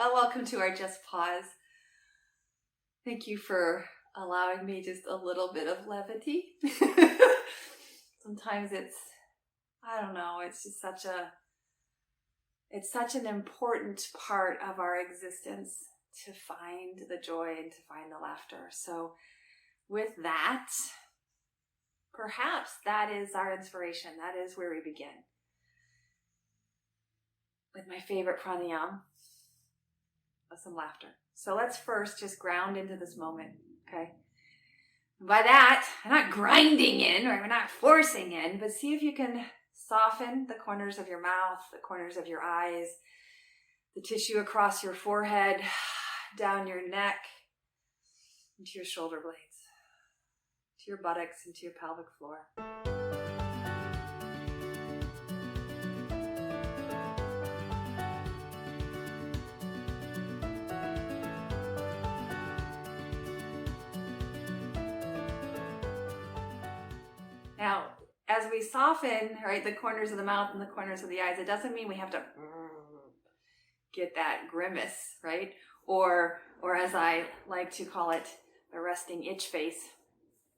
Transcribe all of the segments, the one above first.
Well, welcome to our Just Pause. Thank you for allowing me just a little bit of levity. Sometimes it's just it's such an important part of our existence to find the joy and to find the laughter. So with that, perhaps that is our inspiration. That is where we begin. With my favorite pranayama, with some laughter. So let's first just ground into this moment, okay? And by that, I'm not grinding in, or we're not forcing in, but see if you can soften the corners of your mouth, the corners of your eyes, the tissue across your forehead, down your neck, into your shoulder blades, to your buttocks, into your pelvic floor. Now, as we soften, right, the corners of the mouth and the corners of the eyes, it doesn't mean we have to get that grimace, right? Or as I like to call it, the resting itch face.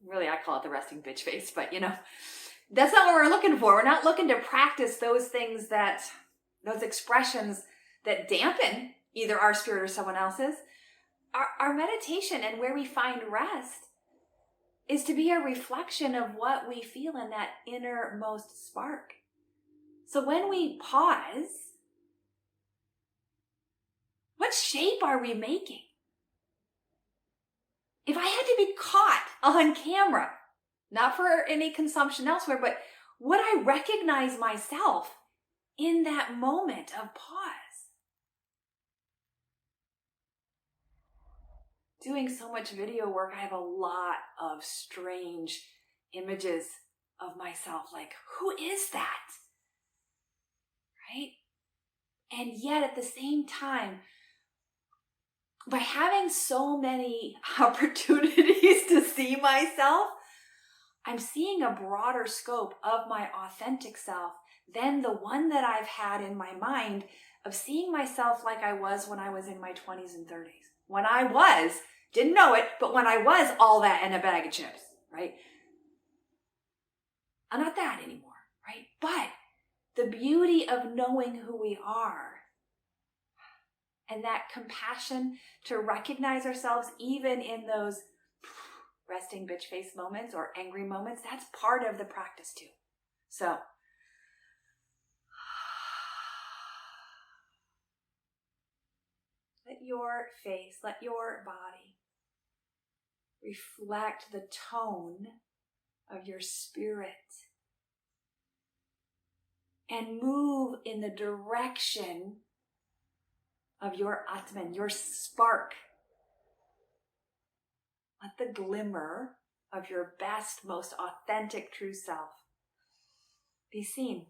Really, I call it the resting bitch face, but that's not what we're looking for. We're not looking to practice those things those expressions that dampen either our spirit or someone else's. Our meditation and where we find rest is to be a reflection of what we feel in that innermost spark. So when we pause, what shape are we making? If I had to be caught on camera, not for any consumption elsewhere, but would I recognize myself in that moment of pause? Doing so much video work, I have a lot of strange images of myself, like, who is that? Right? And yet at the same time, by having so many opportunities to see myself, I'm seeing a broader scope of my authentic self than the one that I've had in my mind of seeing myself like I was when I was in my 20s and 30s. When I was, didn't know it, but when I was all that and a bag of chips, right? I'm not that anymore, right? But the beauty of knowing who we are and that compassion to recognize ourselves even in those resting bitch face moments or angry moments, that's part of the practice too. So, let your face, let your body reflect the tone of your spirit and move in the direction of your Atman, your spark. Let the glimmer of your best, most authentic true self be seen.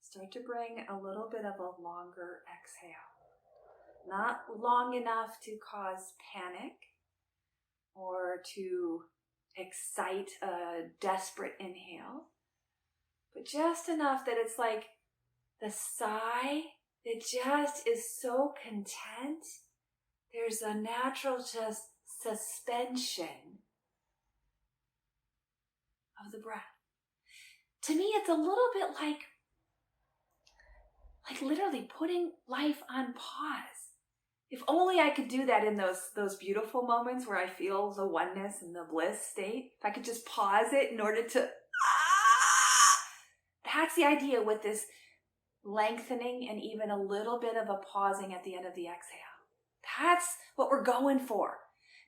Start to bring a little bit of a longer exhale. Not long enough to cause panic or to excite a desperate inhale, but just enough that it's like the sigh that just is so content. There's a natural just suspension of the breath. To me, it's a little bit like literally putting life on pause. If only I could do that in those beautiful moments where I feel the oneness and the bliss state. If I could just pause it in order to, that's the idea with this lengthening and even a little bit of a pausing at the end of the exhale. That's what we're going for.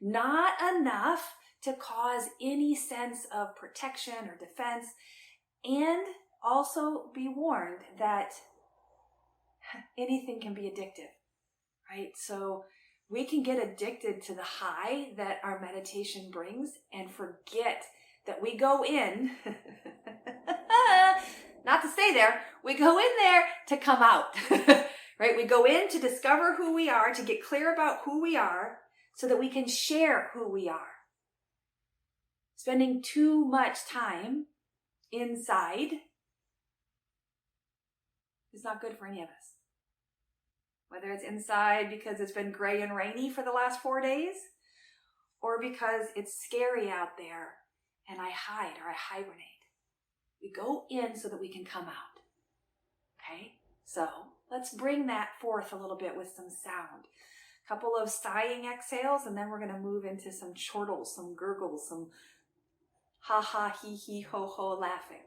Not enough to cause any sense of protection or defense. And also be warned that anything can be addictive, right? So we can get addicted to the high that our meditation brings and forget that we go in, not to stay there, we go in there to come out, right? We go in to discover who we are, to get clear about who we are, so that we can share who we are. Spending too much time inside is not good for any of us. Whether it's inside because it's been gray and rainy for the last 4 days, or because it's scary out there and I hide or I hibernate. We go in so that we can come out. Okay? So let's bring that forth a little bit with some sound. A couple of sighing exhales, and then we're going to move into some chortles, some gurgles, some ha ha, he he, ho ho laughing.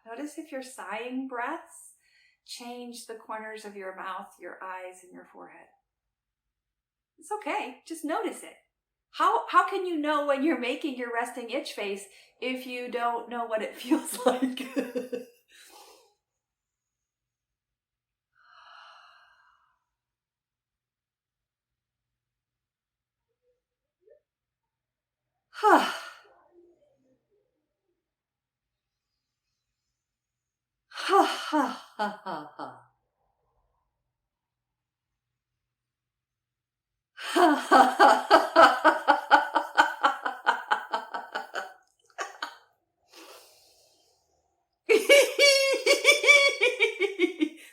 Notice if your sighing breaths change the corners of your mouth, your eyes, and your forehead. It's okay. Just notice it. How can you know when you're making your resting itch face if you don't know what it feels like? Ha ha ha ha ha.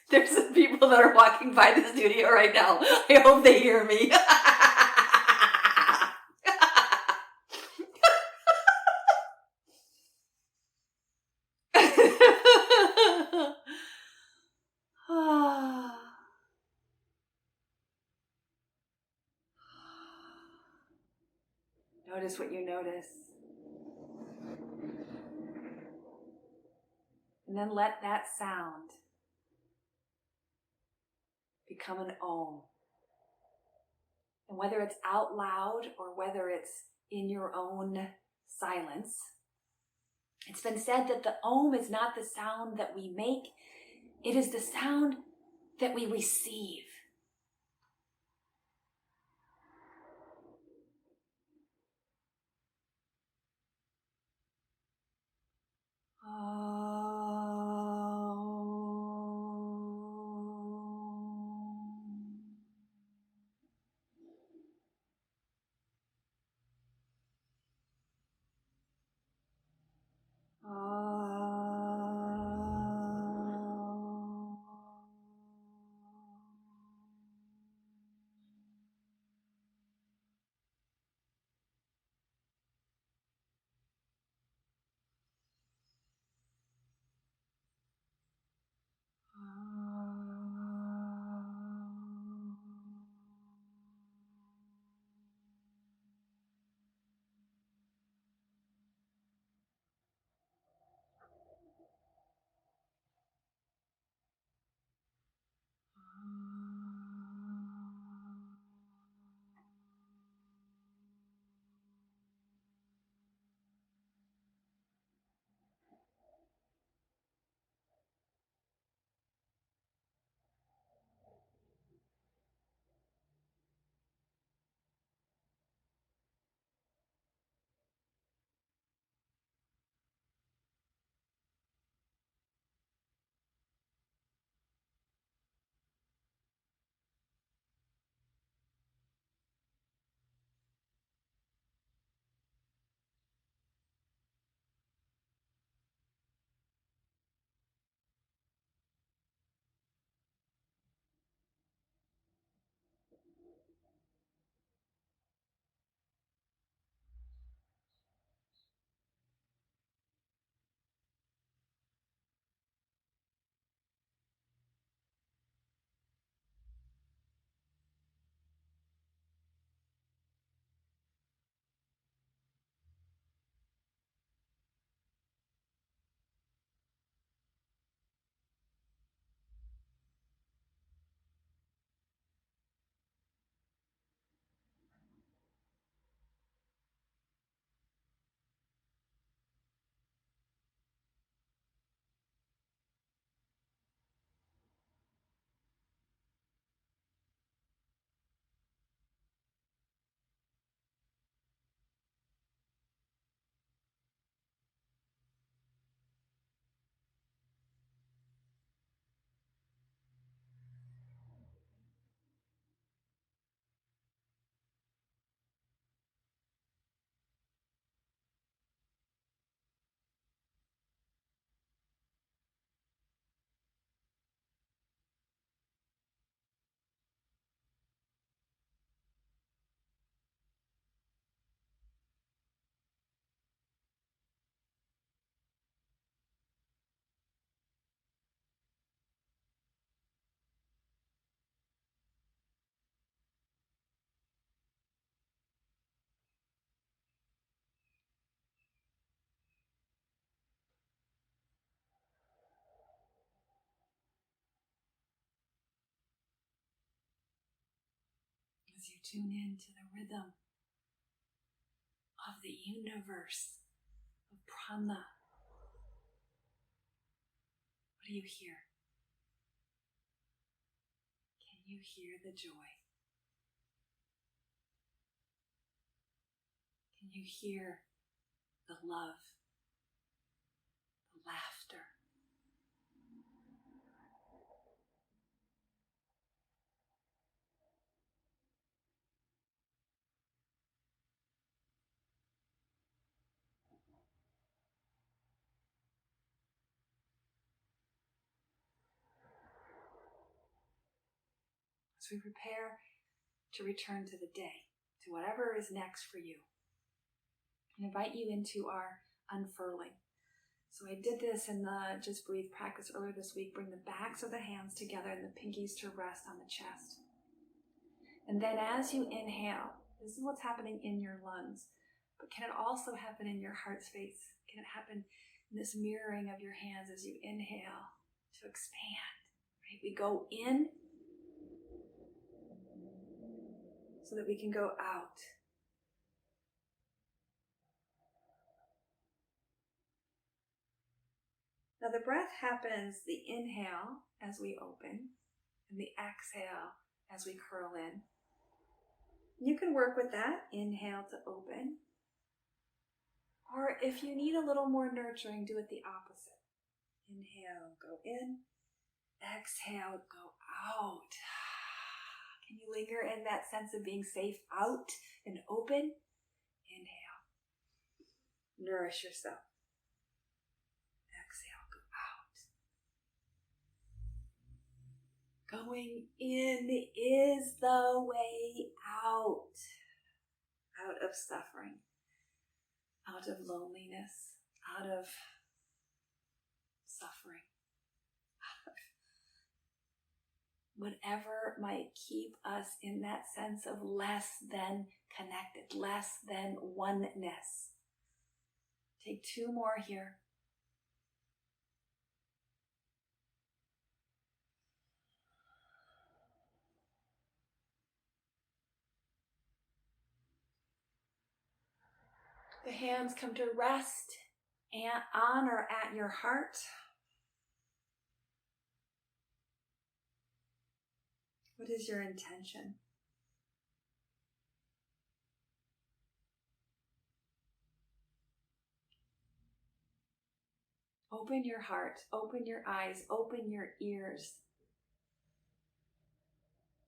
There's some people that are walking by the studio right now. I hope they hear me. Notice what you notice. And then let that sound become an om. And whether it's out loud or whether it's in your own silence, it's been said that the om is not the sound that we make, it is the sound that we receive. you tune into the rhythm of the universe, of prana. What do you hear? Can you hear the joy? Can you hear the love, the laughter? As we prepare to return to the day, to whatever is next for you, I invite you into our unfurling. So I did this in the Just Breathe practice earlier this week. Bring the backs of the hands together and the pinkies to rest on the chest. And then as you inhale, this is what's happening in your lungs, but can it also happen in your heart space? Can it happen in this mirroring of your hands as you inhale to expand? Right? We go in so that we can go out. Now the breath happens, the inhale as we open and the exhale as we curl in. You can work with that, inhale to open. Or if you need a little more nurturing, do it the opposite. Inhale, go in. Exhale, go out. Can you linger in that sense of being safe out and open? Inhale. Nourish yourself. Exhale, go out. Going in is the way out. Out of suffering. Out of loneliness. Out of suffering. Whatever might keep us in that sense of less than connected, less than oneness. Take two more here. The hands come to rest on or at your heart. What is your intention? Open your heart, open your eyes, open your ears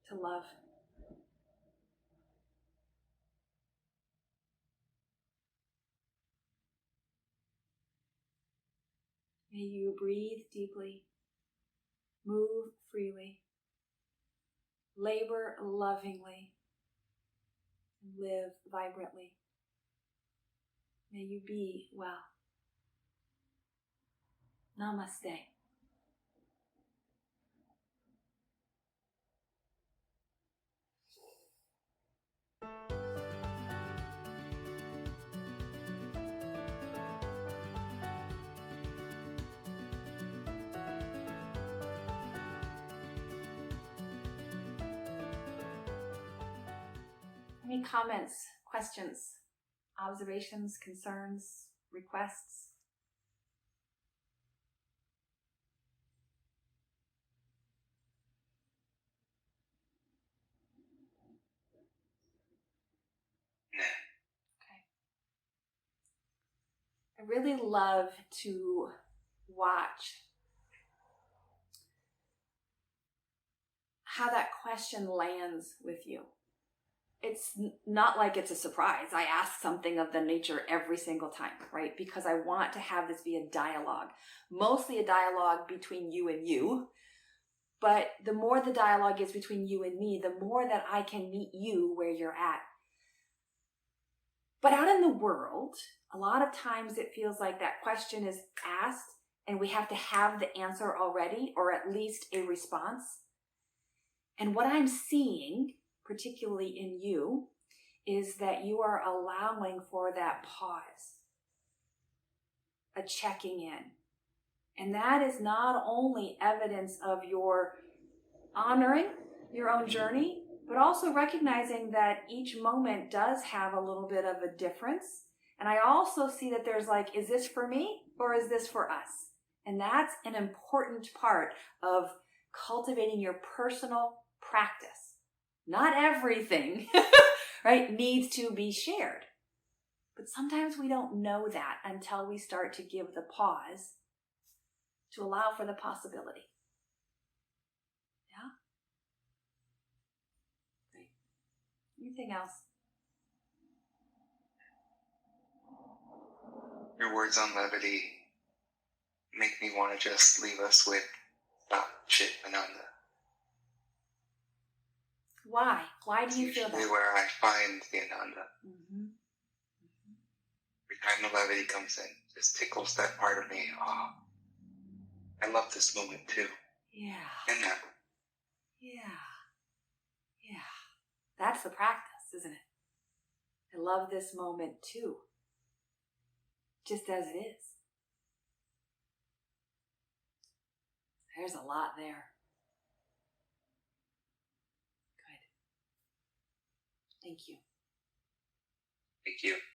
to love. May you breathe deeply, move freely, labor lovingly, and live vibrantly. May you be well. Namaste. Any comments, questions, observations, concerns, requests? Okay. I really love to watch how that question lands with you. It's not like it's a surprise. I ask something of the nature every single time, right? Because I want to have this be a dialogue, mostly a dialogue between you and you. But the more the dialogue is between you and me, the more that I can meet you where you're at. But out in the world, a lot of times it feels like that question is asked and we have to have the answer already, or at least a response. And what I'm seeing, particularly in you, is that you are allowing for that pause, a checking in. And that is not only evidence of your honoring your own journey, but also recognizing that each moment does have a little bit of a difference. And I also see that there's like, is this for me or is this for us? And that's an important part of cultivating your personal practice. Not everything, right, needs to be shared. But sometimes we don't know that until we start to give the pause to allow for the possibility. Yeah? Great. Anything else? Your words on levity make me want to just leave us with stop shit Ananda. Why? Why do you feel Usually that? where I find the Ananda. Mm-hmm. Every time the levity comes in, just tickles that part of me. Oh, I love this moment too. Yeah. And that. Yeah. Yeah. That's the practice, isn't it? I love this moment too. Just as it is. There's a lot there. Good. Thank you. Thank you.